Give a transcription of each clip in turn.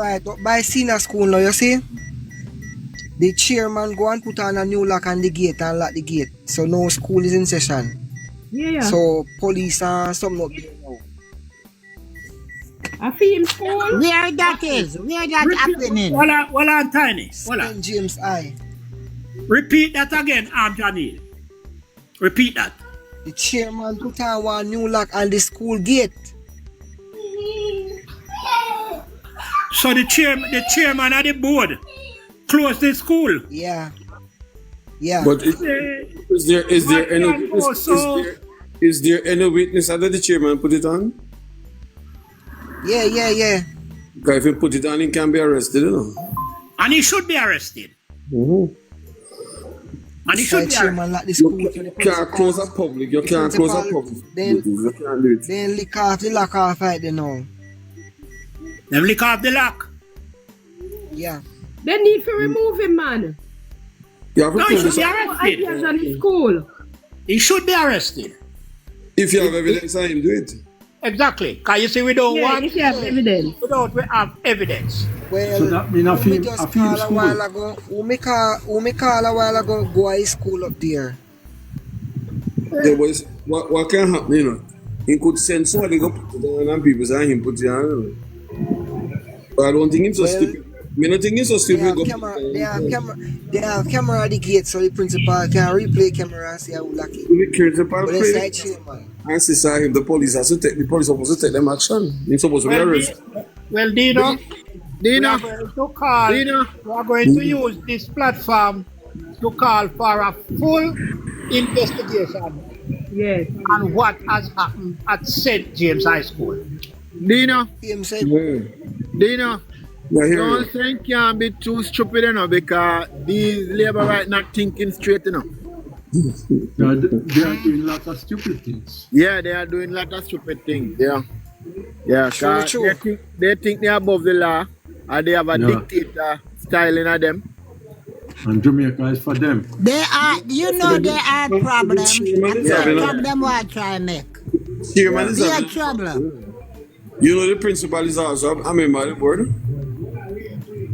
Alright, but by senior school now, you see? The chairman go and put on a new lock on the gate and lock the gate. So no school is in session. Yeah. So police and some not there now. A film school? Where that is? Where that happening? Well on Tiny. St. James I. Repeat that again, Janil. Repeat that. The chairman put on one new lock on the school gate. So the chairman of the board closed the school. Yeah. But is there any witness that the chairman put it on? Yeah. Because if he put it on, he can be arrested, you know. And he should be arrested. Mm-hmm. And he should be chairman arrested. lock the school. You can't close a public. You can't close a public. Then You can't do it. Then lick off the lock off right there now. Them lick off the lock. Yeah. They need to remove him, man. You have to No, he close should be it. arrested. On the school. He should be arrested. If you have evidence, I him do it. Exactly. Because you see, we don't want if you have evidence. we have evidence. Well, So that mean a we film just call a school. while ago. Who me call a while ago go high school up there. There was what can happen, you know? He could send somebody go put it on and people say him put it on. You know? But I don't think he's so stupid. I don't think he's so They stupid. have Go camera. put it They on. have camera at the gate, so the principal can replay camera and see how lucky. The principal But it's play. like chairman. And she saw him, the police has to take, the police supposed to take them action. He's supposed to be arrested. Dino, we Dina, are going to call. Dina. We are going to use this platform to call for a full investigation Yes. on what has happened at St. James High School. Dina, Him say, Dina. Yeah, here Don't think can't be too stupid, you know, because these labor right not thinking straight, you know. They are doing lots of stupid things. Yeah, they are doing a lot of stupid things. Yeah, True, 'cause true. they think they're above the law, and they have a Yeah. dictator style in them. And Jamaica is for them. They are, you know, they are problems. And Yeah. the problem what try make. Chairman is They are a, trouble. you know the principal is also a member of the board.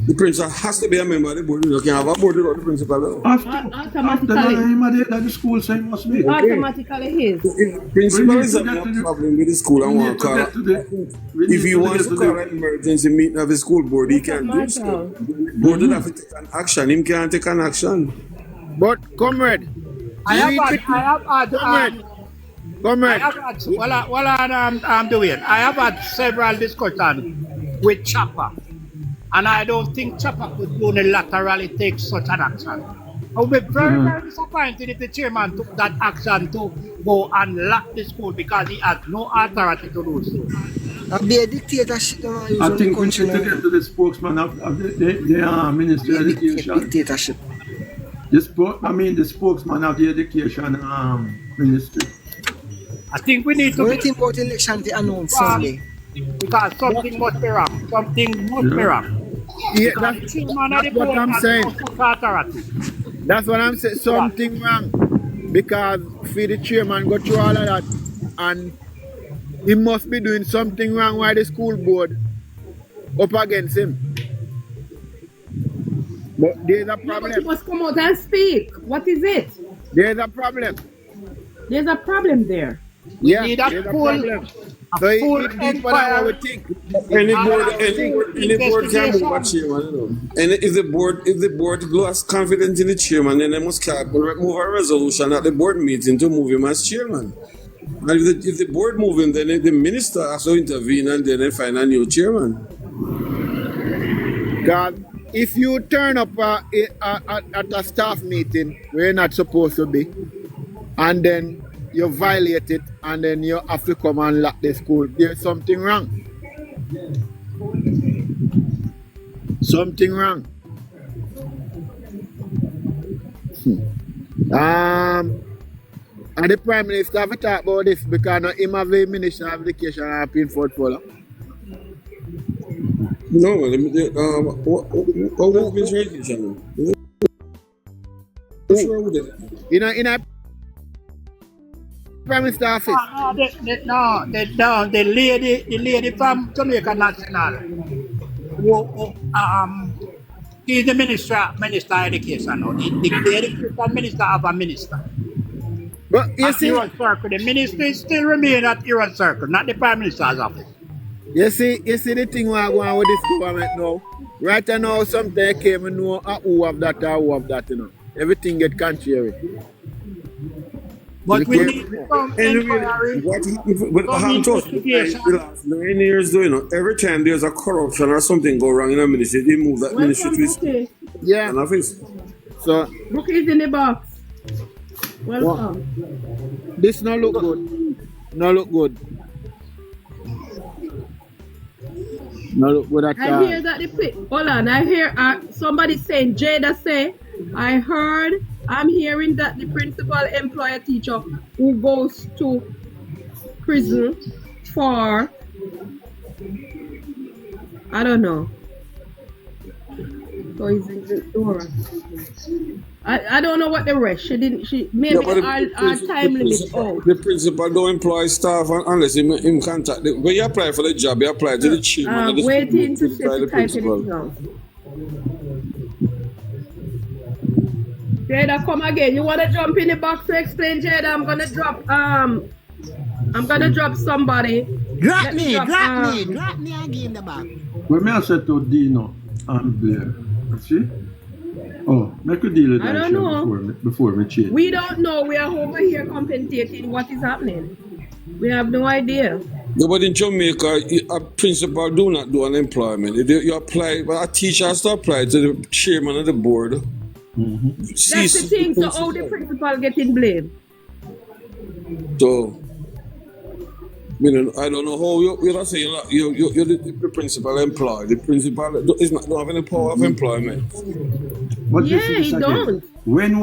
The principal has to be a member of the board. You can have a board without the principal. After Automatically. him at the school, so he must be. Automatically his. If principal is a We need to get to the- problem with the school and We want need to to call get to the- if he wants to call an emergency meeting of the school board, he can do so. Board will have to take an action. Him can't take an action. But, comrade, Comrade. I'm doing. I have had several discussions with Chopper, and I don't think Chopper could unilaterally take such an action. I would be very, very disappointed if the chairman took that action to go and lock the school because he has no authority to do so. I be a dictatorship. I think we need to get to the spokesman of the Ministry of Education. Dictatorship. The spokesman of the Education Ministry. I think we need to What do you think about election to announce Sunday? because something must be wrong. Something must be wrong. yeah, The that's chairman of the what board I'm has saying. no such authority. That's what I'm saying. Something wrong. Because for the chairman go through all of that, and he must be doing something wrong while the school board up against him. But there's a But he problem. must come out and speak. What is it? There's a problem. There's a problem there. Yeah, need a there's a full- problem. So it, full it deeper than what we think. Any board can move a chairman, you know. And if the board lost confidence in the chairman, then they must move a resolution at the board meeting to move him as chairman. And if the board move him, then the minister has to intervene and then they find a new chairman. God, if you turn up at a staff meeting where you're not supposed to be, and then you violate it, and then you have to come and lock the school, there's something wrong. Something wrong. And the Prime Minister have to talk about this because now him have a Minister of Education and pin portfolio. No, what was Minister of Education? What's wrong with it? In a Prime Minister office. The lady from Jamaica National. he's the minister of education now. The education minister of a minister. But you At see, Iran Circle, the minister still remain at Iran Circle, not the Prime Minister's office. you see the thing we are going with this government now. Right now, something came and know who have that or who have that, you know. Everything get contrary. But You we can't- need some Anyway, inquiry, what some happened to us in investigation. the last 9 years, though, you know, every time there's a corruption or something go wrong in a ministry, they move that ministry Welcome, to his Bookie. Yeah. office. So Bookie is in the box. Welcome. this no look good. No look good. No look good at I all. hear that hold on. I hear somebody saying, Jada say, I'm hearing that the principal employ a teacher who goes to prison for, I don't know. So he's ignorant. I don't know what the rest. She maybe but our time limit out. the principal don't employ staff unless him contact. When you apply for the job, you apply to the chairman of the Waiting to school, see if the the type principal. anything else. Jada, come again. You wanna jump in the box to explain, Jada? I'm gonna drop somebody. Drop Let me, drop, drop me and give him the back. When me I said to Dino and Blair, see? Oh, make a deal with I that don't know. before we change. We don't know. We are over here commentating what is happening. We have no idea. Yeah, but in Jamaica, a principal do not do unemployment. You apply, but a teacher has to apply to the chairman of the board. That's the thing. So how the principal getting blamed? So, I don't know how you're not saying you're the principal employed. The principal don't have any power of employment. But Yeah, listen this he again. don't. When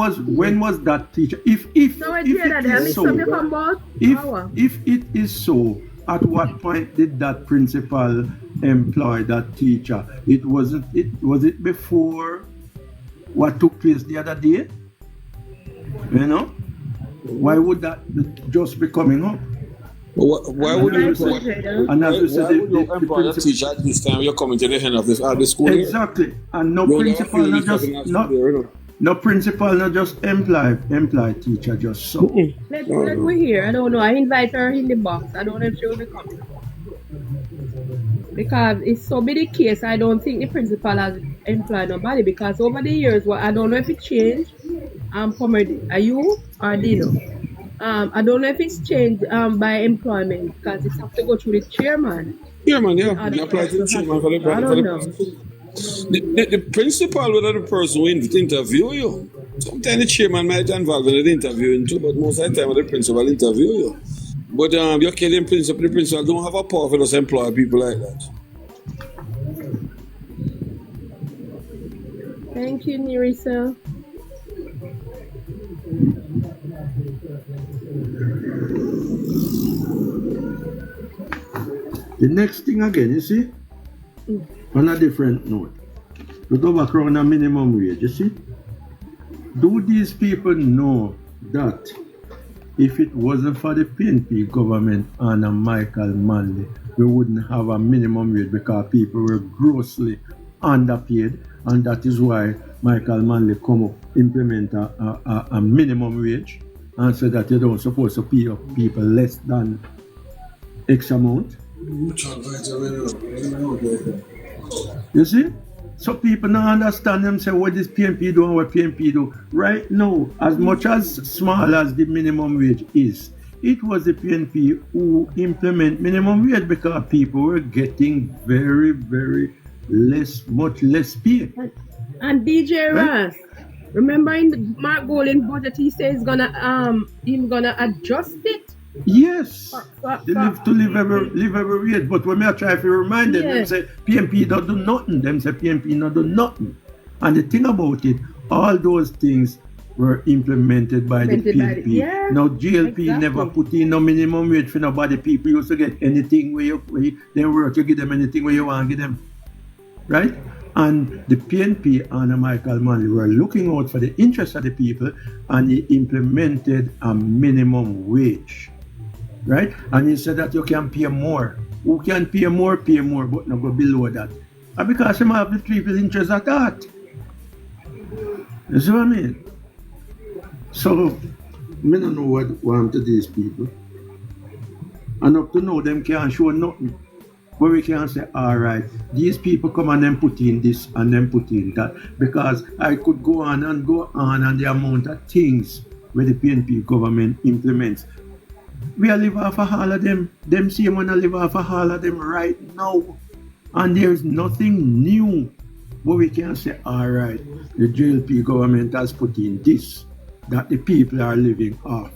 was that teacher? If So I if hear that. it They is mix so, up the combo. if it is so, at what point did that principal employ that teacher? Was it before what took place the other day? You know? Why would that just be coming up? Why would you employ, And as you said, would you employ a teacher at this time? You're coming to the end of the school year? exactly. And no You principal, don't not have just to leave no principal, not just employ teacher, just so. Let me hear. I don't know. I invite her in the box. I don't know if she will be coming. Because it's so be the case, I don't think the principal has employed nobody. Because over the years, I don't know if it changed. Are you or Dino? I don't know if it's changed by employment because it's have to go through the chairman. Yeah, man, yeah. You apply to the chairman for the I don't know. The principal will be the person who interview you. Sometimes the chairman might involve in the interviewing too, but most of the time the principal interview you. But you're killing principal. The principal don't have a power for us to employ people like that. Thank you, Nerissa. The next thing again, you see, on a different note, we go back around a minimum wage, you see. Do these people know that if it wasn't for the PNP government and Michael Manley, we wouldn't have a minimum wage because people were grossly underpaid, and that is why Michael Manley come up, implement a minimum wage and say that you don't supposed to pay up people less than X amount. You see? So people now understand them say what this PNP do and what PNP do. Right now, as much as small as the minimum wage is, it was the PNP who implement minimum wage because people were getting very, very much less pay. And DJ Right? Ras, remember in Mark Golding budget he says he's gonna adjust it. Yes, For- they live every wage. But when I try to remind them, Yeah. them say PNP don't do nothing. Them say PNP not do nothing. And the thing about it, all those things were implemented by the Implemented by PNP. yeah, Now GLP never exactly. put in no minimum wage for nobody. People used to get anything where they work, you give them anything where you want to give them. Right? And the PNP and Michael Manley were looking out for the interests of the people, and he implemented a minimum wage. Right? And he said that you can pay more. Who can pay more, but not go below that. And because him have the people's interest at heart. You see what I mean? So, me don't know what happened to these people. And up to now, them can't show nothing. But we can say, all right, these people come and then put in this and then put in that. Because I could go on and the amount of things where the PNP government implements. We are live off of all of them. Them same one live off of all of them right now. And there's nothing new. But we can say, all right, the JLP government has put in this that the people are living off.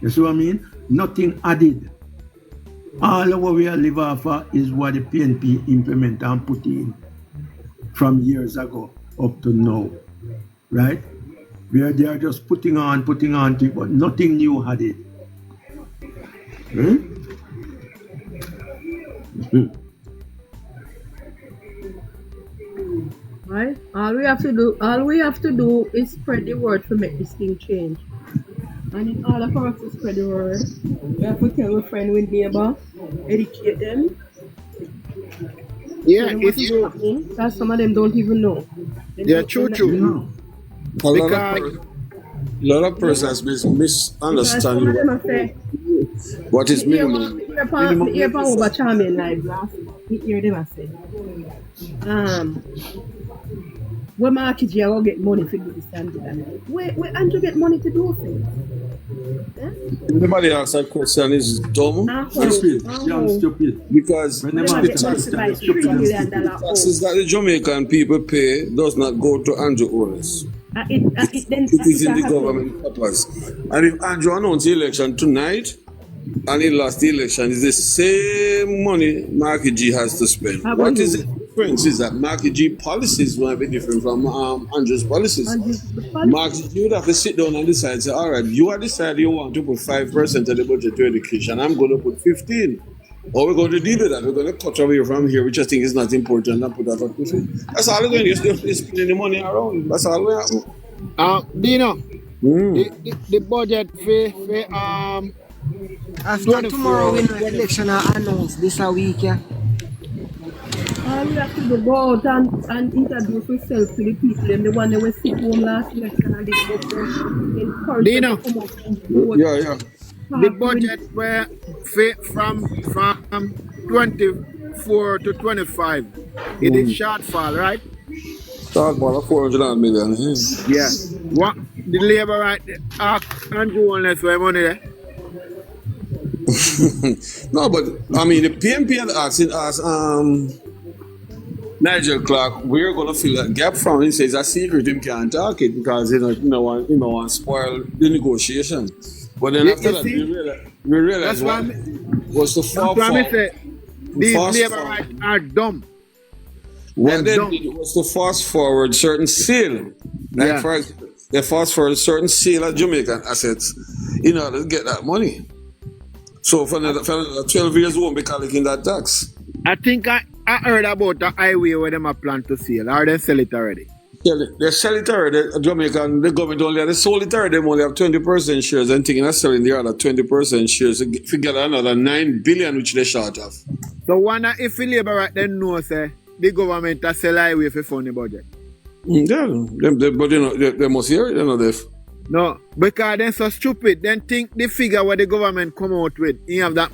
You see what I mean? Nothing added. All of what we are live off of is what the PNP implement and put in from years ago up to now. Right? They are just putting on things, but nothing new added. Right? All we have to do is spread the word to make this thing change. And in order for us to spread the word, we have to tell our friend with neighbor, educate them. Yeah, Tell them it's what is true. happening, because some of them don't even know. Yeah, true. A lot Because of persons misunderstand Some of them are say, what is minimum. me hear from over Charming Live last me hear them a say, when Marky G will get money to do this and that. Where Andrew get money to do things? Anybody ask that question is dumb. Stupid. Stupid. Because When them Them have get to money to buy understand $3 stupid. million taxes that the Jamaican people pay does not go to Andrew Owens. It is in the government purpose. And if Andrew announced the election tonight and he lost the election, it's the same money Marky G has to spend. What is the difference is that Marky G policies might be different from Andrew's policies. Marky G would have to sit down and decide, say, all right, you are deciding you want to put 5% of the budget to education. I'm going to put 15%. Or we're going to deal with that. We're going to cut away from here, which I think is not important, and put that at 15%. That's all we're going to do, is spending the money around. That's all we're happen. Dino, the budget for After tomorrow, when the election are announced this a week, yeah. All we have to do go out and introduce ourselves to the people, them the one that was sick home last election and they go to encourage Dino. them to come out and vote. Yeah. the budget were from 24 to 25. It is shortfall, right? Talk about 400 million. Yeah. What the labor right Andrew unless we money there? No, but I mean the PNP had asking us Nigel Clark, we're gonna fill that gap from. He says a secret him can't talk it because he don't want to spoil the negotiation. But then after that we realized what was the far these labor rights are dumb. what they did was to fast forward certain sale. Like for example, they fast forward certain sale of Jamaican assets in order to get that money. So for another 12 years we won't be collecting that tax. I think I heard about the highway where them are plan to sell. Or they sell it already? They sell it already. Jamaican, the government only they sold it already. They only have 20% shares and thinking of selling the other 20% shares to get another 9 billion which they short of. So wonder if the labor right then know say the government has sell highway for fund the budget. Yeah, but you know they must hear it, you know, Dave. No, because they're so stupid. Then think the figure where the government come out with, you have that